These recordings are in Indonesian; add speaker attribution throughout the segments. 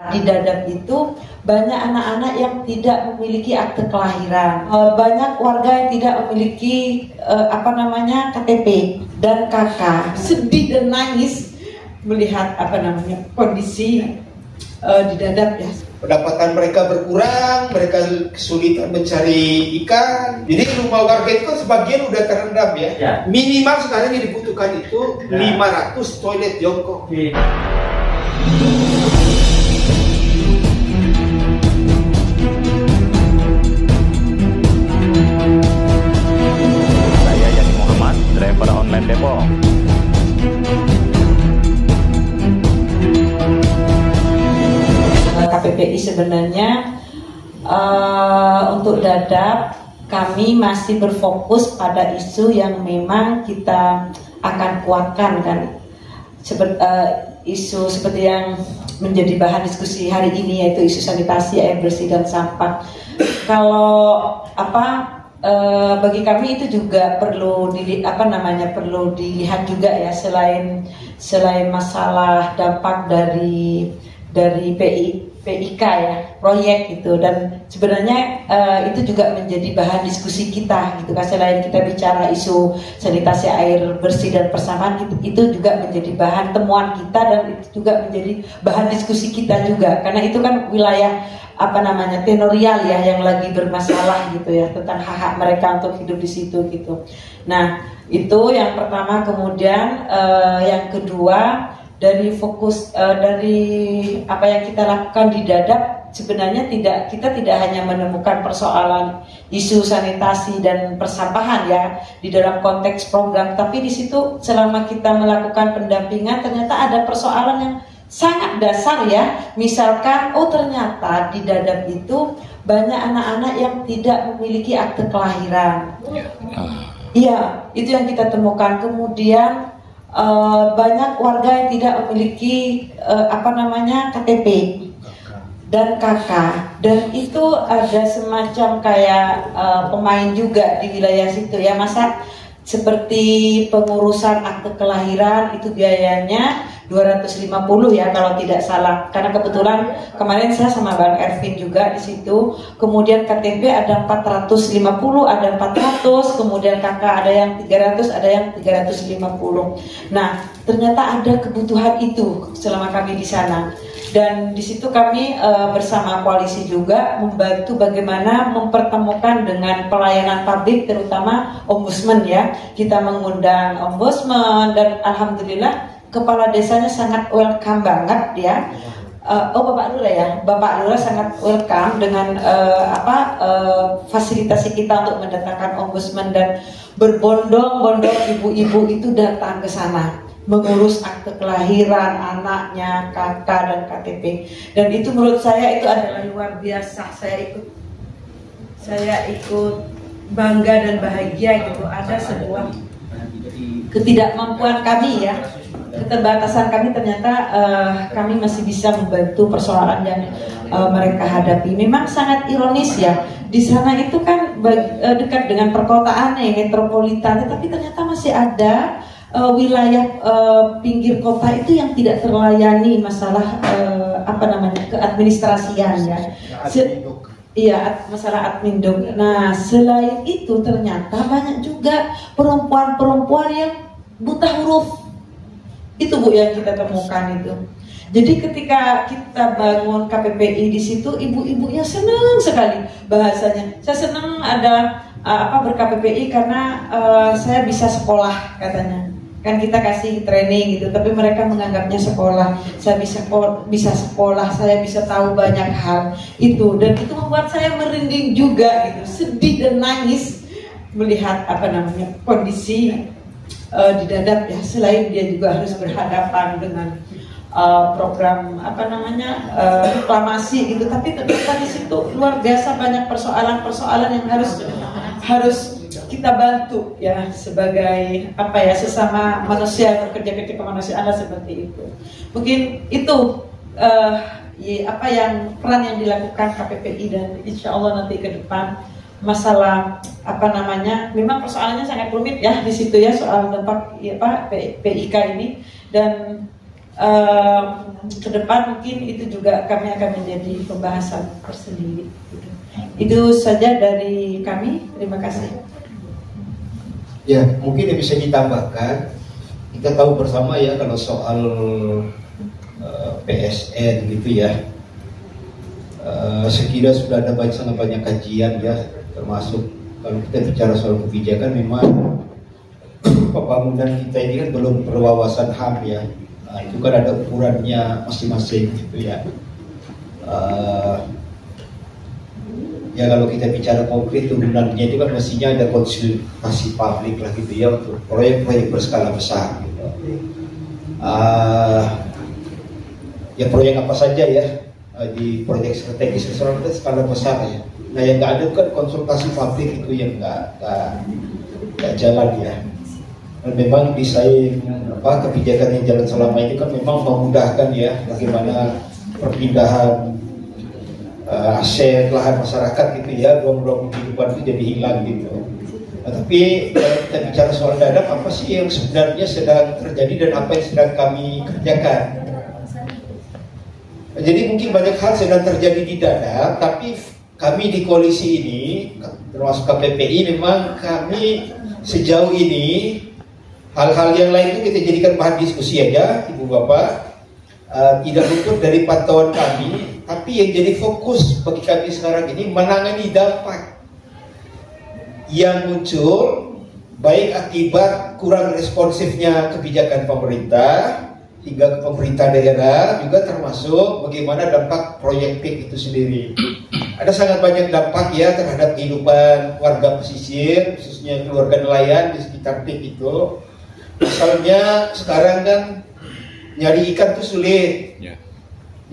Speaker 1: Di Dadap itu banyak anak-anak yang tidak memiliki akte kelahiran, banyak warga yang tidak memiliki KTP dan KK. Sedih dan nangis melihat kondisi di Dadap ya.
Speaker 2: Pendapatan mereka berkurang, mereka kesulitan mencari ikan. Jadi rumah warga itu kan sebagian udah terendam ya. Minimal sekarang yang dibutuhkan itu 500 toilet jongkok.
Speaker 3: Saya Yani Muhammad, driver online Depok.
Speaker 1: KPPI sebenarnya untuk Dadap kami masih berfokus pada isu yang memang kita akan kuatkan kan. Isu seperti yang menjadi bahan diskusi hari ini, yaitu isu sanitasi, air bersih dan sampah. Kalau bagi kami itu juga perlu dilihat juga ya, selain masalah dampak dari PIK ya, proyek gitu, dan sebenarnya itu juga menjadi bahan diskusi kita gitu kan. Selain kita bicara isu sanitasi air bersih dan persampahan, itu juga menjadi bahan temuan kita dan itu juga menjadi bahan diskusi kita juga, karena itu kan wilayah tenorial ya yang lagi bermasalah gitu ya, tentang hak-hak mereka untuk hidup di situ gitu. Nah itu yang pertama. Kemudian yang kedua, dari fokus dari apa yang kita lakukan di Dadap, sebenarnya kita tidak hanya menemukan persoalan isu sanitasi dan persampahan ya di dalam konteks program, tapi di situ selama kita melakukan pendampingan ternyata ada persoalan yang sangat dasar ya. Misalkan ternyata di Dadap itu banyak anak-anak yang tidak memiliki akte kelahiran. Iya, itu yang kita temukan. Kemudian banyak warga yang tidak memiliki KTP dan KK, dan itu ada semacam kayak pemain juga di wilayah situ ya. Masa seperti pengurusan akte kelahiran itu biayanya 250 ya kalau tidak salah, karena kebetulan kemarin saya sama Bang Ervin juga di situ. Kemudian KTP ada 450, ada 400, kemudian KK ada yang 300, ada yang 350. Nah, ternyata ada kebutuhan itu selama kami di sana. Dan di situ kami bersama koalisi juga membantu bagaimana mempertemukan dengan pelayanan publik, terutama ombudsman ya. Kita mengundang ombudsman dan alhamdulillah kepala desanya sangat welcome banget ya. Bapak Lurah ya, Bapak Lurah sangat welcome dengan fasilitasi kita untuk mendatangkan ombudsman, dan berbondong-bondong ibu-ibu itu datang ke sana mengurus akte kelahiran anaknya, KK dan KTP. Dan itu menurut saya itu adalah luar biasa. Saya ikut bangga dan bahagia gitu. Ada sebuah ketidakmampuan kami ya, keterbatasan kami, ternyata kami masih bisa membantu persoalan yang mereka hadapi. Memang sangat ironis ya, di sana itu kan dekat dengan perkotaan ya, metropolitan, tapi ternyata masih ada wilayah pinggir kota itu yang tidak terlayani masalah keadministrasian ya. Iya, masalah adminduk. Nah, selain itu ternyata banyak juga perempuan-perempuan yang buta huruf. Itu Bu yang kita temukan itu. Jadi ketika kita bangun KPPI di situ, ibu-ibunya senang sekali bahasanya. Saya senang ada ber-KPPI karena saya bisa sekolah katanya. Kan kita kasih training gitu, tapi mereka menganggapnya sekolah. Saya bisa sekolah, saya bisa tahu banyak hal itu, dan itu membuat saya merinding juga gitu, sedih dan nangis melihat kondisi di Dadap ya. Selain dia juga harus berhadapan dengan program reklamasi gitu, tapi ternyata di situ luar biasa banyak persoalan-persoalan yang harus kita bantu ya, sebagai sesama manusia, bekerja kemanusiaan seperti itu. Mungkin itu peran yang dilakukan KPPI, dan insya Allah nanti ke depan masalah memang persoalannya sangat rumit ya di situ ya, soal dampak PIK ini, dan ke depan mungkin itu juga kami akan menjadi pembahasan tersendiri. Itu saja dari kami. Terima kasih.
Speaker 2: Ya, mungkin yang bisa ditambahkan, kita tahu bersama ya kalau soal PSN gitu ya, sekira sudah ada sangat banyak kajian ya, termasuk kalau kita bicara soal kebijakan, memang pembangunan kita ini kan belum berwawasan HAM ya. Nah, itu kan ada ukurannya masing-masing gitu ya. Ya kalau kita bicara konkret turunannya itu kan mestinya ada konsultasi publik lah gitu ya untuk proyek-proyek berskala besar gitu. Ya proyek apa saja ya di proyek strategis nasional itu skala besar ya. Nah yang nggak ada kan konsultasi publik itu yang nggak jalan ya. Dan memang desain kebijakan yang jalan selama ini kan memang memudahkan ya bagaimana perpindahan aset lahan masyarakat gitu ya, ruang-ruang kehidupan itu jadi hilang gitu. Nah, tapi kalau kita bicara soal dadap, apa sih yang sebenarnya sedang terjadi dan apa yang sedang kami kerjakan? Nah, jadi mungkin banyak hal sedang terjadi di dadap, tapi kami di koalisi ini, termasuk KPPI, memang kami sejauh ini hal-hal yang lain itu kita jadikan bahan diskusi aja, Ibu Bapak. Tidak luput dari pantauan kami, tapi yang jadi fokus bagi kami sekarang ini menangani dampak yang muncul baik akibat kurang responsifnya kebijakan pemerintah hingga ke pemerintah daerah, juga termasuk bagaimana dampak proyek PIK itu sendiri. Ada sangat banyak dampak ya terhadap kehidupan warga pesisir, khususnya keluarga nelayan di sekitar PIK itu. Misalnya sekarang kan nyari ikan tuh sulit,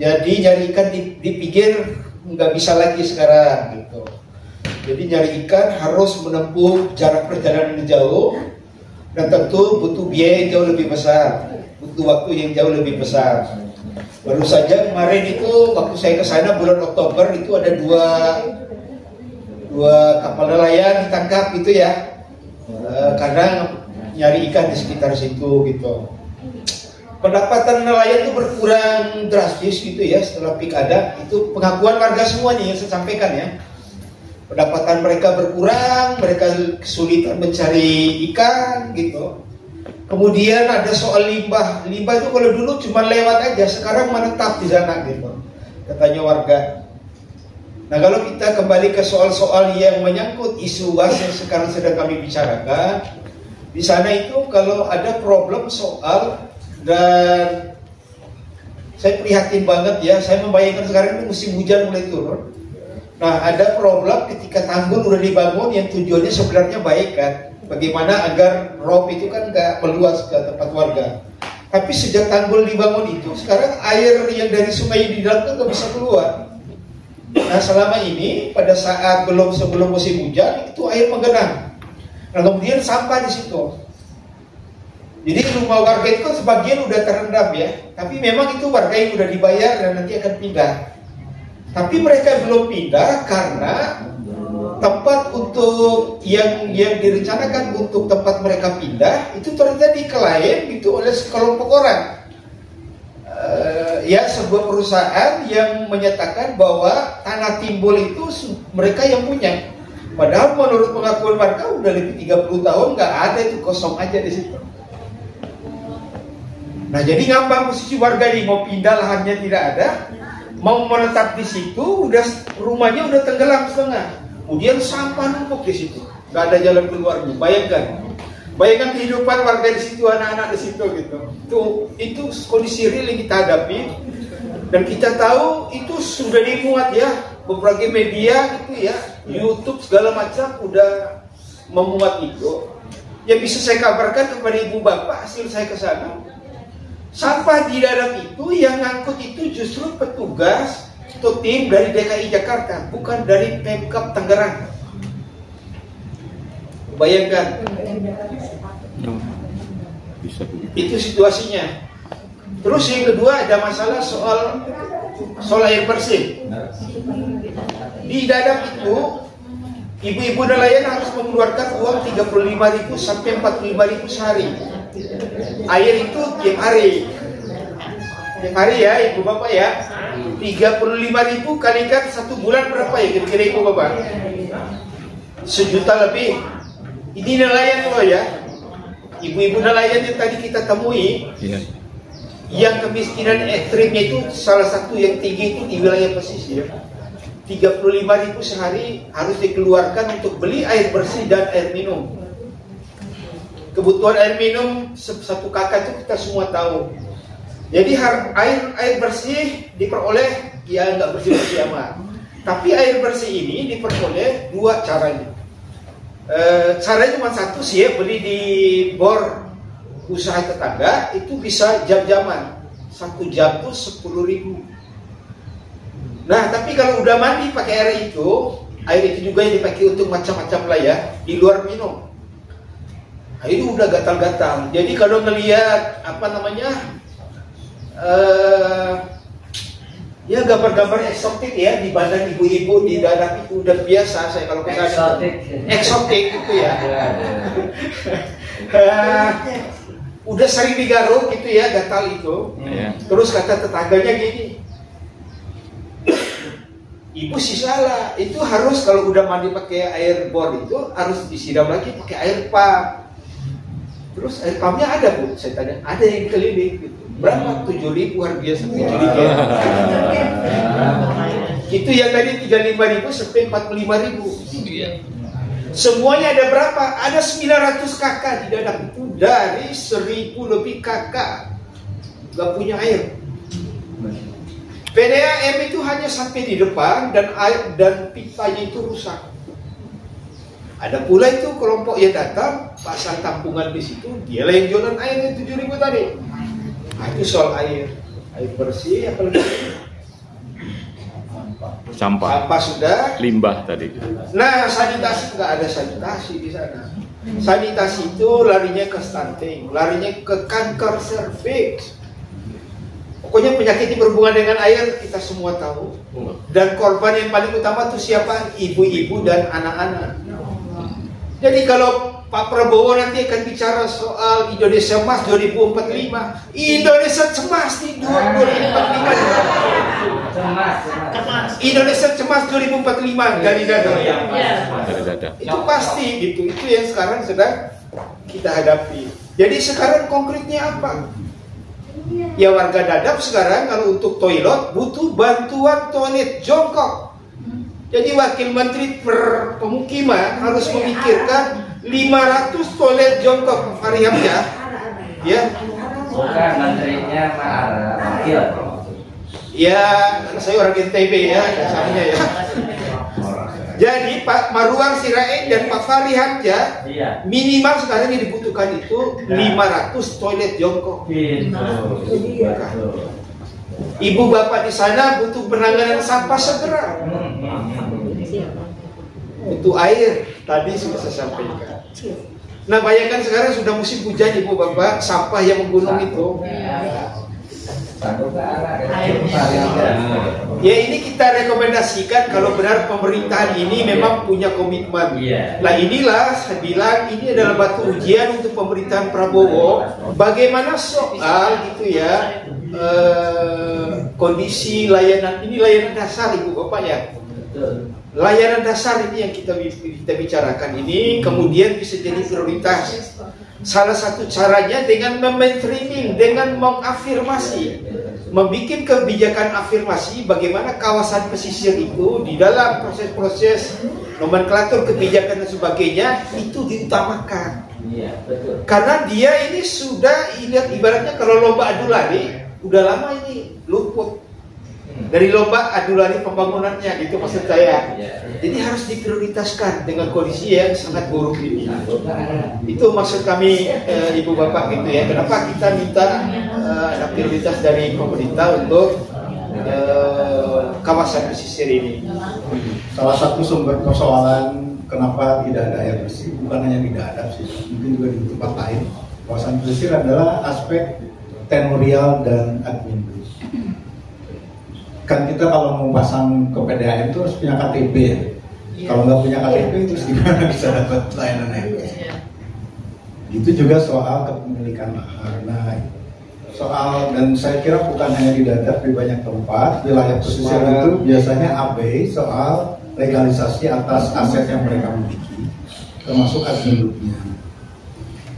Speaker 2: jadi nyari ikan di pinggir nggak bisa lagi sekarang gitu. Jadi nyari ikan harus menempuh jarak perjalanan yang jauh dan tentu butuh biaya yang jauh lebih besar, butuh waktu yang jauh lebih besar. Baru saja kemarin itu waktu saya ke sana bulan Oktober itu ada dua kapal nelayan ditangkap gitu ya, karena nyari ikan di sekitar situ gitu. Pendapatan nelayan itu berkurang drastis gitu ya setelah PIK ada. Itu pengakuan warga semua nih yang saya sampaikan ya. Pendapatan mereka berkurang, mereka kesulitan mencari ikan gitu. Kemudian ada soal limbah. Limbah itu kalau dulu cuma lewat aja, sekarang menetap di sana gitu, katanya warga. Nah kalau kita kembali ke soal-soal yang menyangkut isu gas yang sekarang sedang kami bicarakan, di sana itu kalau ada problem soal, dan saya prihatin banget ya, saya membayangkan sekarang ini musim hujan mulai turun. Nah ada problem ketika tanggul udah dibangun yang tujuannya sebenarnya baik kan, bagaimana agar rob itu kan nggak meluas ke tempat warga. Tapi sejak tanggul dibangun itu, sekarang air yang dari sungai di dalam kan nggak bisa keluar. Nah selama ini pada saat sebelum musim hujan itu air menggenang. Nah kemudian sampah di situ. Jadi rumah warga itu kan sebagian udah terendam ya, tapi memang itu warga yang udah dibayar dan nanti akan pindah. Tapi mereka belum pindah karena tempat untuk yang direncanakan untuk tempat mereka pindah itu ternyata diklaim gitu oleh sekelompok orang. Ya sebuah perusahaan yang menyatakan bahwa tanah timbul itu mereka yang punya. Padahal menurut pengakuan warga udah lebih 30 tahun nggak ada, itu kosong aja di situ. Nah jadi ngambang posisi warga ini, mau pindah lahannya tidak ada, mau menetap di situ, rumahnya udah tenggelam setengah, kemudian sampah numpuk di situ, nggak ada jalan keluarnya. Bayangkan kehidupan warga di situ, anak-anak di situ gitu. Itu kondisi real yang kita hadapi, dan kita tahu itu sudah dimuat ya, beberapa media gitu ya, YouTube segala macam udah memuat itu. Yang bisa saya kabarkan kepada ibu bapak hasil saya ke sana, sampah di dalam itu yang ngangkut itu justru petugas atau tim dari DKI Jakarta, bukan dari Pemkab Tangerang. Bayangkan, itu situasinya. Terus yang kedua ada masalah soal air bersih. Di dalam itu ibu-ibu nelayan harus mengeluarkan uang 35.000 sampai 45.000 sehari. Air itu tiap hari. Tiap hari ya Ibu Bapak ya. 35.000 kalikan 1 bulan berapa ya kira-kira Ibu Bapak? 1 juta lebih. Ini nelayan loh ya. Ibu-ibu nelayan yang tadi kita temui, yang kemiskinan ekstrimnya itu salah satu yang tinggi itu di wilayah pesisir. 35.000 sehari harus dikeluarkan untuk beli air bersih dan air minum. Kebutuhan air minum 1 kakak itu kita semua tahu. Jadi air bersih diperoleh, ya nggak bersih-bersih amat. Tapi air bersih ini diperoleh 2 caranya. Caranya cuma satu sih ya, beli di bor usaha tetangga itu bisa jam-jaman. 1 jam tuh 10.000. Nah tapi kalau udah mandi pakai air itu juga yang dipakai untuk macam-macam lah ya, di luar minum. Nah, itu udah gatal-gatal. Jadi kalau ngelihat ya gambar-gambar eksotik ya di badan ibu-ibu di dalam itu udah biasa saya kalau kesana. Eksotik gitu ya. Udah sering digaruk gitu ya, gatal itu. Terus kata tetangganya gini, ibu sih salah, itu harus kalau udah mandi pakai air bor itu harus disiram lagi pakai air pump. Terus air pumpnya ada Bu? Saya tanya, ada yang keliling gitu. Berapa? 7.000 harga 7.000. Itu yang tadi 35.000 sampai 45.000. Semuanya ada berapa? Ada 900 kakak di dalam itu dari 1.000 lebih kakak gak punya air. PDAM itu hanya sampai di depan dan air dan pipanya itu rusak. Ada pula itu kelompok yang datang pasang tampungan di situ, dia lah yang jualan air 7.000 tadi. Nah, itu soal air bersih apa lagi? Sampah sudah. Limbah tadi. Nah sanitasi nggak ada sanitasi di sana. Sanitasi itu larinya ke stunting, larinya ke kanker serviks. Pokoknya penyakit yang berhubungan dengan air kita semua tahu. Dan korban yang paling utama itu siapa? Ibu-ibu dan anak-anak. Jadi kalau Pak Prabowo nanti akan bicara soal Indonesia Emas 2045, Indonesia cemas di 2045. Indonesia cemas 2045 dari dada. Itu pasti gitu. Itu yang sekarang sedang kita hadapi. Jadi sekarang konkretnya apa? Ya warga Dadap sekarang kalau untuk toilet butuh bantuan toilet jongkok. Jadi Wakil Menteri Pemukiman harus memikirkan 500 toilet jongkok Fahri Hamzah. Ya.
Speaker 4: Bukan menterinya Wakil.
Speaker 2: Ya, saya orang NTB ya, dasarnya ya. Jadi Pak Marwar Sirait dan Pak Fahri Hamzah minimal sekarang yang dibutuhkan itu 500 toilet jongkok. Ibu bapak di sana butuh penanganan sampah segera. Butuh air, tadi sudah saya sampaikan. Nah bayangkan sekarang sudah musim hujan ibu bapak, sampah yang menggunung itu. Ya ini kita rekomendasikan kalau benar pemerintahan ini memang punya komitmen. Nah inilah saya bilang ini adalah batu ujian untuk pemerintahan Prabowo. Bagaimana soal gitu ya kondisi layanan ini, layanan dasar ibu bapak ya. Layanan dasar ini yang kita bicarakan ini kemudian bisa jadi prioritas. Salah satu caranya dengan memainstreaming, dengan mengafirmasi, membuat kebijakan afirmasi bagaimana kawasan pesisir itu di dalam proses-proses nomenklatur kebijakan dan sebagainya itu diutamakan. Karena dia ini sudah ibaratnya kalau lomba adu lari udah lama ini luput dari lomba adu lari pembangunannya gitu maksud saya. Jadi harus diprioritaskan dengan kondisi yang sangat buruk ini. Itu maksud kami ibu bapak gitu ya. Kenapa kita minta ada prioritas dari pemerintah untuk kawasan pesisir ini.
Speaker 5: Salah satu sumber persoalan kenapa tidak ada air bersih bukan hanya tidak ada sih, mungkin juga di tempat lain. Kawasan pesisir adalah aspek tenurial dan admin. Kan kita kalau mau pasang ke PDAM itu harus punya KTP ya. Kalau nggak punya KTP terus gimana bisa dapat layanan air bersih? Itu juga soal kepemilikan lahan. Nah, soal, dan saya kira bukan hanya di Dadap, di banyak tempat wilayah pesisir itu biasanya abai soal legalisasi atas aset yang mereka miliki, termasuk adminnya.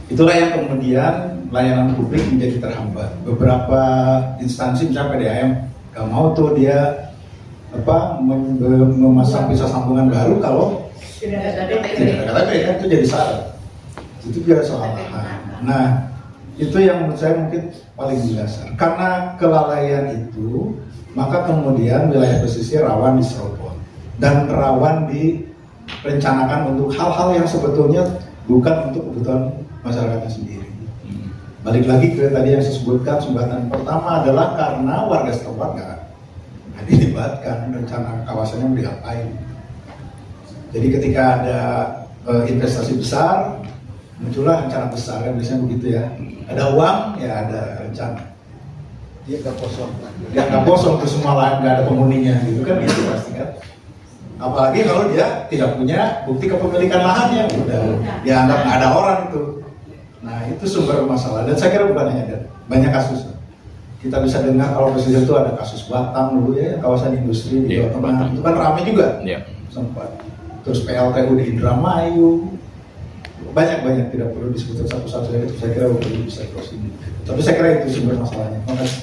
Speaker 5: Itulah yang kemudian layanan publik menjadi terhambat. Beberapa instansi misalnya PDAM gak mau tuh dia memasang pisah sambungan baru kalau tidak ada KTP, kan itu jadi syarat. Itu juga soal lahan. Nah, itu yang menurut saya mungkin paling mendasar. Karena kelalaian itu, maka kemudian wilayah pesisir rawan diserobot dan rawan direncanakan untuk hal-hal yang sebetulnya bukan untuk kebutuhan masyarakatnya sendiri. Balik lagi ke tadi yang saya sebutkan, sumbatan pertama adalah karena warga setempat nggak dilibatkan rencana kawasannya mau diapain. Jadi ketika ada investasi besar, muncullah rencana besar, kan biasanya begitu ya. Ada uang, ya ada rencana. Dia nggak kosong. Dia nggak kosong, terus semua lahan nggak ada penghuninya, gitu kan gitu pasti kan. Apalagi kalau dia tidak punya bukti kepemilikan lahannya, udah dianggap nggak ada orang itu. Nah itu sumber masalah, dan saya kira bukan hanya ada, banyak kasus. Kita bisa dengar kalau pesisir itu ada kasus Batam dulu ya, kawasan industri di Jawa Tengah, itu kan ramai juga, sempat. Terus PLTU di Indramayu, banyak tidak perlu disebutkan satu-satu, itu saya kira perlu bisa terus ini. Tapi saya kira itu sumber masalahnya. Makasih.